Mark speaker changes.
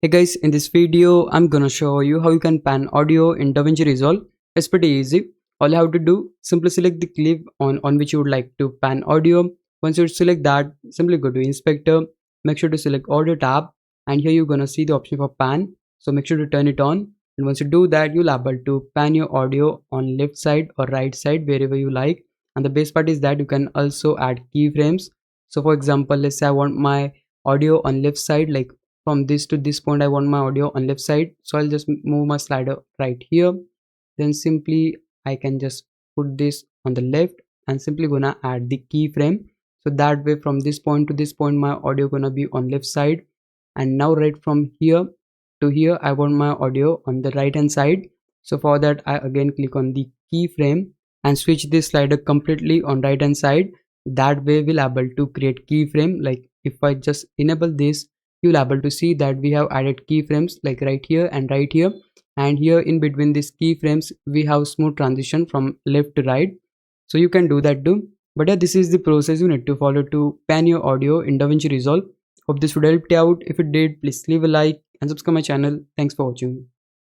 Speaker 1: Hey guys, in this video, I'm gonna show you how you can pan audio in DaVinci Resolve. It's pretty easy. All you have to do, simply select the clip on which you would like to pan audio. Once you select that, simply go to Inspector, make sure to select Audio tab, and here you're gonna see the option for pan. So make sure to turn it on. And once you do that, you'll able to pan your audio on left side or right side, wherever you like. And the best part is that you can also add keyframes. So for example, let's say I want my audio on left side, like from this to this point I want my audio on left side, so I'll just move my slider right here. Then simply I can just put this on the left and simply gonna add the keyframe, so that way from this point to this point my audio gonna be on left side. And now right from here to here I want my audio on the right hand side. So for that I again click on the keyframe and switch this slider completely on right hand side. That way we'll able to create keyframe. Like if I just enable this, you'll able to see that we have added keyframes like right here and right here, and here in between these keyframes we have smooth transition from left to right. So you can do that too. But yeah, this is the process you need to follow to pan your audio in DaVinci Resolve. Hope this would help you out. If it did, please leave a like and subscribe my channel. Thanks for watching.